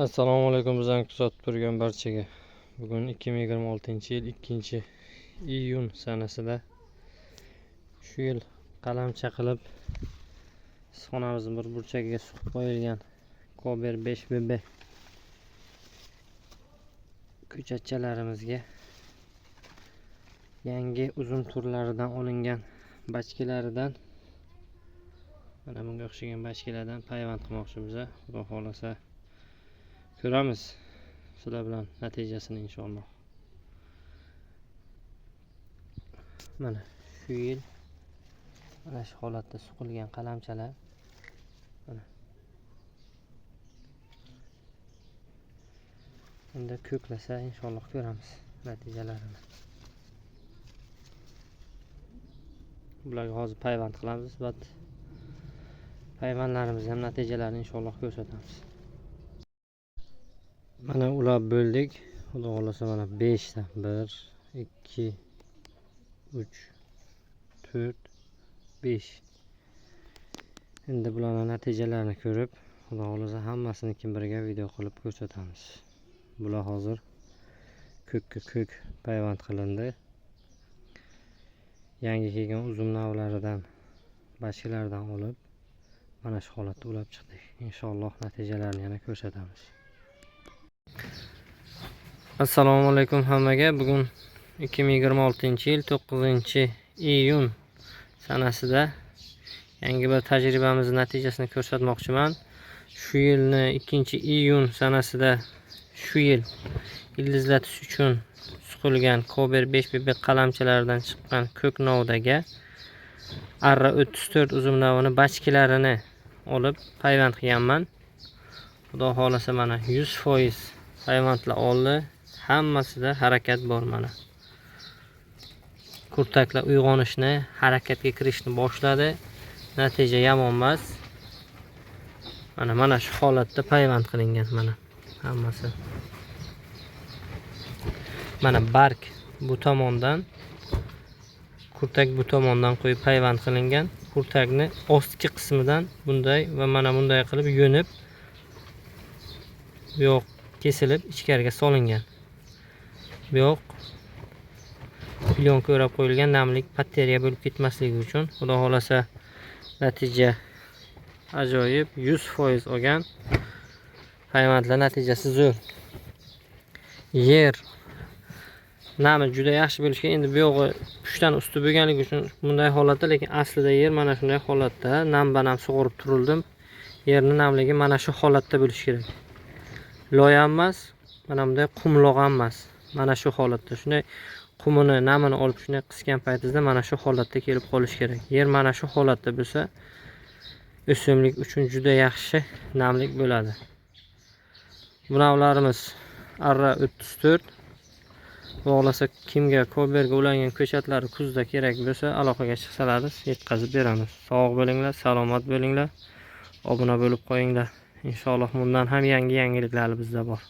Assalomu alaykum bizani kuzatib turgan barchaga. Bugun 2026-yil 2-iyun sanasida shu yil qalamcha qilib xonamizning bir burchagiga suqib qo'yilgan Kober 5BB ko'chatchalarimizga yangi uzum turlaridan olingan bachkalaridan mana bunga o'xshagan bachkalardan payvand qilmoqchimiz. Xudo xolasa ko'ramiz sizlar bilan natijasini inshaalloh. Mana shu yil mana shu holatda suqilgan qalamchalar. Mana endi ko'klasa inshaalloh ko'ramiz natijalarini. Bularga hozir payvand qilamiz, bat payvandlarimiz ham natijalarini inshaalloh ko'rsatamiz. Mana ulab bo'ldik. Xudo xolasa mana 5 ta 1 2 3 4 5. Endi bularning natijalarini ko'rib, xudo xolasa hammasini birga video qilib ko'rsatamiz. Bular hozir ko'k payvand qilindi. Yangi kelgan uzum navlaridan, bachkalardan olib mana shu holatda ulab chiqdik. Inshaalloh natijalarini yana ko'rsatamiz. Assalomu alaykum hammaga. Bugun 2026-yil 9-iyun sanasida yangi bir tajribamiz natijasini ko'rsatmoqchiman. Shu yilni 2-iyun sanasida shu yil ildizlatish uchun suqilgan Kober 5BB qalamchalaridan chiqqan ko'k novdagi Arra 34 uzum navini bachkalarini olib payvand qilganman. Xudo xolasa mana 100% payvandlar oldi. Hammasida harakat bor mana. Kurtaklar uyg'onishni, harakatga kirishni boshladi. Natija yomon emas. Mana shu holatda payvand qilingan mana hammasi. Mana bark bu tomondan, kurtak bu tomondan qo'yib payvand qilingan. Kurtakni ostki qismidan bunday va mana bunday qilib yo'nib bu yoq kesilib ichkariga solingan. Bu yoq plyonka o'rab qo'yilgan, namlik bakteriya bo'lib ketmasligi uchun. Xudo xolasa natija ajoyib, 100% olgan. Payvandlar natijasi zo'r. Yer nami juda yaxshi bo'lishga, endi bu yog'i pushtan usti bo'lganligi uchun bunday holatda, lekin aslida yer mana shunday holatda nam sug'urib turildim. Yerni namligi mana shu holatda bo'lishi kerak. Loy ham emas, mana bunday qumloq ham emas. Mana shu holatda shunday qumini, namini olib shunday qisgan paytingizda mana shu holatda kelib qolish kerak. Yer mana shu holatda bo'lsa, o'simlik uchun juda yaxshi namlik bo'ladi. Bu navlarimiz Arra 34. Xohlasa kimga Koberga ulangan ko'chatlari kuzda kerak bo'lsa, aloqaga chiqsalar yetkazib beramiz. Sog' bo'linglar, salomat bo'linglar. Obuna bo'lib qo'yinglar. Inshaalloh bundan ham yangiliklar bizda bor.